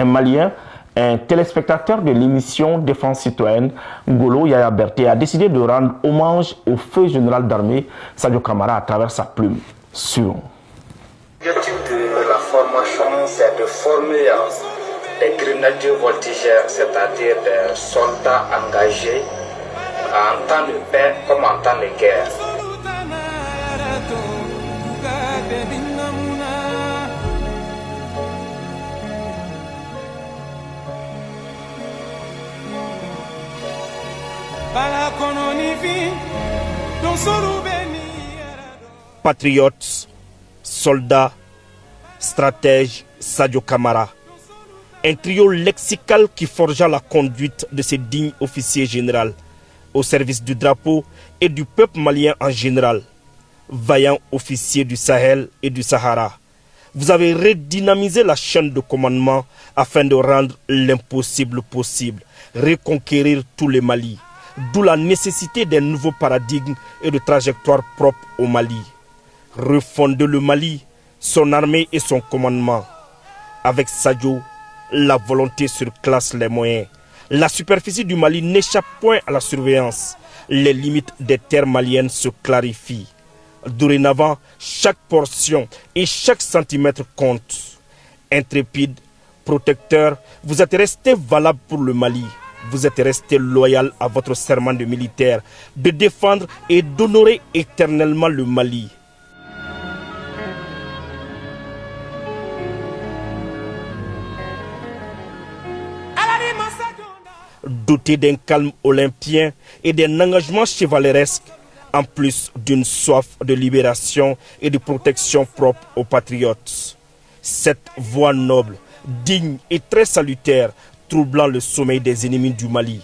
un Malien, un téléspectateur de l'émission Défense citoyenne, Ngolo Yaya Berté, a décidé de rendre hommage au feu général d'armée Sadio Camara à travers sa plume. L'objectif de la formation, c'est de former des grenadiers voltigeurs, c'est-à-dire des soldats engagés en temps de paix comme en temps de guerre. Patriotes, soldats, stratèges, Sadio Camara. Un trio lexical qui forgea la conduite de ces dignes officiers généraux au service du drapeau et du peuple malien en général. Vaillants officiers du Sahel et du Sahara, vous avez redynamisé la chaîne de commandement afin de rendre l'impossible possible, reconquérir tout le Mali. D'où la nécessité d'un nouveau paradigme et de trajectoire propre au Mali. Refonder le Mali, son armée et son commandement. Avec Sadio, la volonté surclasse les moyens. La superficie du Mali n'échappe point à la surveillance. Les limites des terres maliennes se clarifient. Dorénavant, chaque portion et chaque centimètre compte. Intrépide, protecteur, vous êtes resté valable pour le Mali. Vous êtes resté loyal à votre serment de militaire, de défendre et d'honorer éternellement le Mali. Doté d'un calme olympien et d'un engagement chevaleresque, en plus d'une soif de libération et de protection propre aux patriotes. Cette voix noble, digne et très salutaire, troublant le sommeil des ennemis du Mali.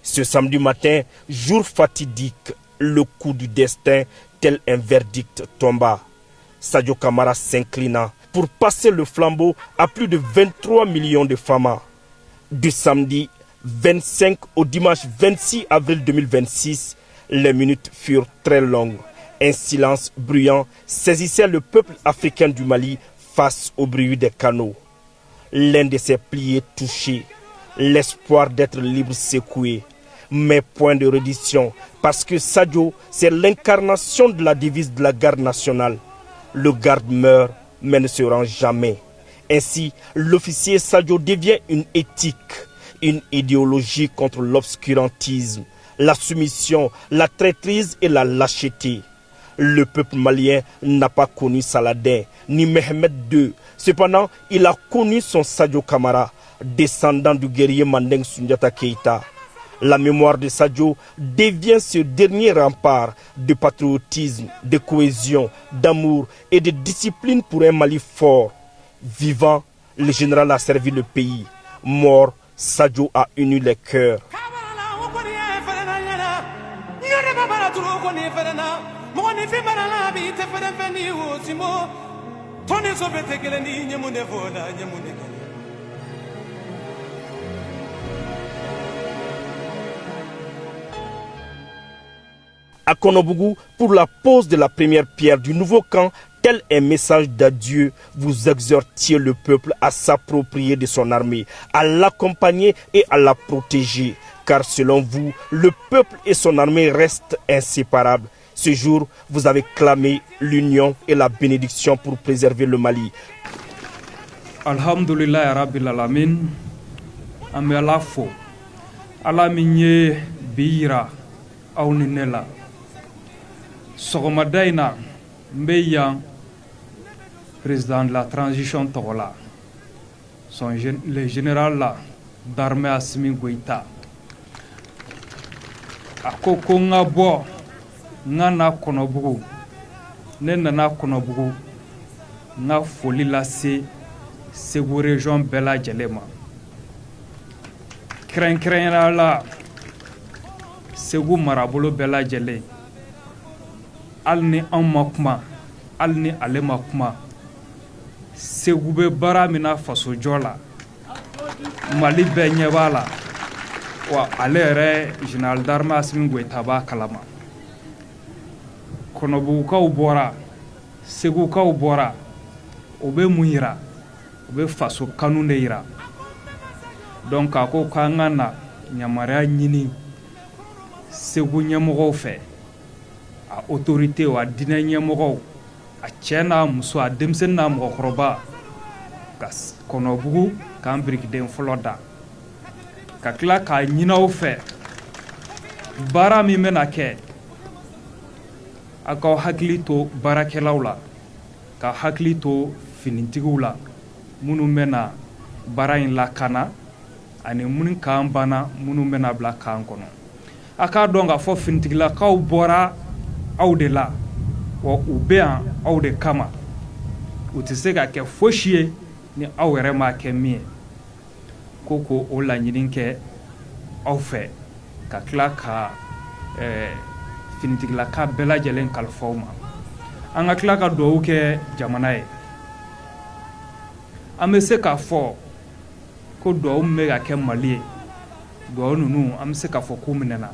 Ce samedi matin, jour fatidique, le coup du destin, tel un verdict tomba. Sadio Camara s'inclina pour passer le flambeau à plus de 23 millions de femmes. Du samedi 25 au dimanche 26 avril 2026, les minutes furent très longues. Un silence bruyant saisissait le peuple africain du Mali face au bruit des canaux. L'un de ses pliés touché, l'espoir d'être libre secoué, mais point de reddition, parce que Sadio, c'est l'incarnation de la devise de la garde nationale. Le garde meurt, mais ne se rend jamais. Ainsi, l'officier Sadio devient une éthique, une idéologie contre l'obscurantisme, la soumission, la traîtrise et la lâcheté. Le peuple malien n'a pas connu Saladin, ni Mehmet II. Cependant, il a connu son Sadio Camara, descendant du guerrier Mandeng Soundiata Keïta. La mémoire de Sadio devient ce dernier rempart de patriotisme, de cohésion, d'amour et de discipline pour un Mali fort. Vivant, le général a servi le pays. Mort, Sadio a uni les cœurs. À Konobougou, pour la pose de la première pierre du nouveau camp, tel un message d'adieu, vous exhortiez le peuple à s'approprier de son armée, à l'accompagner et à la protéger. Car selon vous, le peuple et son armée restent inséparables. Ce jour, vous avez clamé l'union et la bénédiction pour préserver le Mali. Alhamdulillah Rabbil Alamin, ame alafo, alaminye bira, auninela. Sogomadaina, Mbeyan, président de la transition Togola, le général d'armée Assimi Goïta. Akoko nga bo, nga na Konobougou, ne nana Konobougou, nga foli lase Ségou région Bela Djelema. Kren la Ségou marabolo Bela Djelé. Alni Amakma, Alni Alemakma, Ségoube Baramina Faso Jola, Mali Benyebala, wa Alere, Général d'Armée Assimi Goïta Kalama. Konobuka Ubora, Ségouka Ubora, Obe Mouira, Obe Faso Kanundeira, donc a ko k'an ka na yamaruya ɲini Segu ɲɛmɔgɔw fɛ, a autorité a diinɛ ɲɛmɔgɔw, a cɛ n'a muso, a denmisɛnnin n'a mɔgɔkɔrɔba, ka Kɔnɔbugu k'an birikiden fɔlɔ da, ka tila k'a ɲin'aw fɛ baara min bɛna kɛ, a k'aw hakili to baarakɛlaw la, ka hakili to finitigiw la, minnu bɛna baara in lakana ani minnu kan banna minnu bɛna bila kan kɔnɔ. A k'a dɔn k'a fɔ finitigilakaw bɔra aw de la, wa u bɛ yan aw de kama. U tɛ se ka kɛ fosi ye ni aw yɛrɛ m'a kɛ min ye. Ko o laɲini kɛ aw fɛ, ka tila ka finitigilaka bɛɛ lajɛlen kalifa aw ma. An ka tila ka dugawu kɛ jamana ye. An bɛ se k'a fɔ ko dugawu min bɛ ka kɛ Mali ye, dugawu ninnu an bɛ se k'a fɔ k'u minɛna.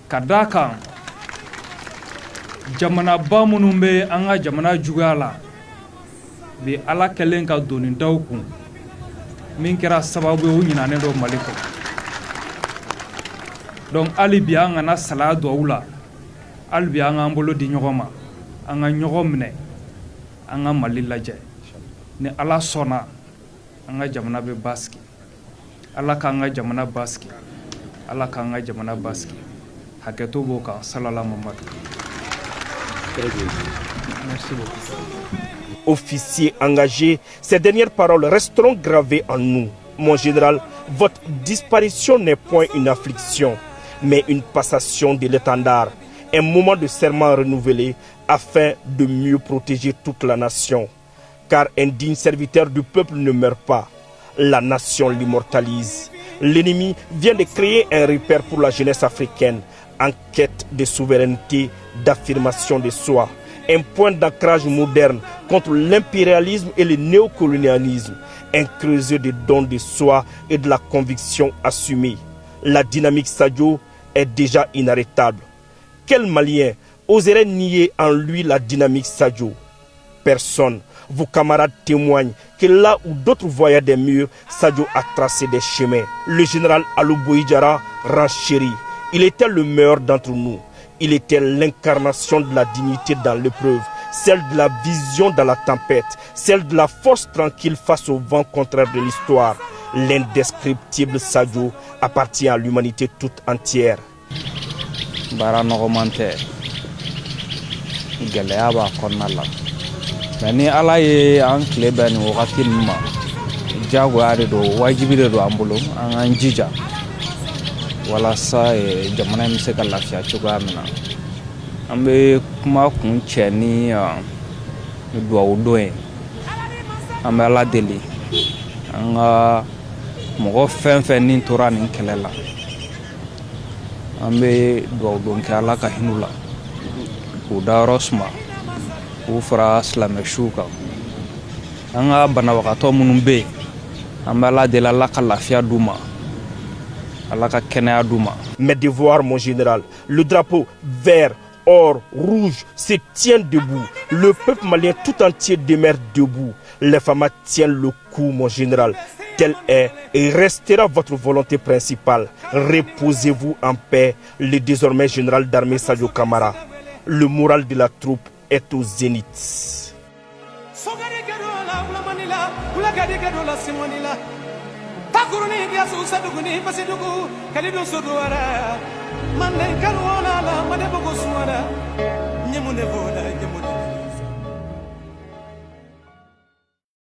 Ka d'a kan jamanaba minnu bɛ an ka jamana juguya la bi Ala kɛlen ka doni daw kun min kɛra sababu ye u ɲinɛnen don Mali kɔ. Donc hali bi an kana salaya dugawu la, hali bi an k'an bolo di ɲɔgɔn ma, an ka ɲɔgɔn minɛ, an ka Mali lajɛ. Ni Ala sɔnna an ka jamana bɛ basigi. Ala k'an ka jamana basigi. Ala k'an ka jamana basigi. Hakɛto b'o kan, salala Mamadu. Merci beaucoup. Officiers engagés, ces dernières paroles resteront gravées en nous. Mon général, votre disparition n'est point une affliction, mais une passation de l'étendard, un moment de serment renouvelé afin de mieux protéger toute la nation. Car un digne serviteur du peuple ne meurt pas, la nation l'immortalise. L'ennemi vient de créer un repère pour la jeunesse africaine en quête de souveraineté, d'affirmation de soi. Un point d'ancrage moderne contre l'impérialisme et le néocolonialisme. Un creuset de dons de soi et de la conviction assumée. La dynamique Sadio est déjà inarrêtable. Quel Malien oserait nier en lui la dynamique Sadio? Personne. Vos camarades témoignent que là où d'autres voyaient des murs, Sadio a tracé des chemins. Le général Alou Boïdjara renchérit. Il était le meilleur d'entre nous. Il était l'incarnation de la dignité dans l'épreuve, celle de la vision dans la tempête, celle de la force tranquille face au vent contraire de l'histoire. L'indescriptible Sadio appartient à l'humanité toute entière. Bara nɔgɔman tɛ, gɛlɛya b'a kɔnɔna la. Mais ni Ala ye an tile bɛn nin wagati ninnu ma, diyagoya de don, wajibi de don an bolo, an k'an jija walasa jamana in bɛ se ka lafiya cogoya min na. An bɛ kuma kun cɛ ni dugawu don ye. An bɛ Ala deli an ka mɔgɔ fɛn fɛn ni tora nin kɛlɛ la, an bɛ dugawu don kɛ Ala ka hinɛ la, k'u dayɔrɔ suma, k'u fara silamɛsiw kan. An ka banabagatɔ minnu bɛ yen, an bɛ Ala deli Ala ka lafiya d'u ma. Mes devoirs, mon général, le drapeau vert, or, rouge se tient debout. Le peuple malien tout entier demeure debout. Les femmes tiennent le coup, mon général. Telle est et restera votre volonté principale. Reposez-vous en paix, le désormais général d'armée Sadio Kamara. Le moral de la troupe est au zénith. Takuruni biasu saduguni pasidugu kalidu suduara mande kanuona la mande bogo suara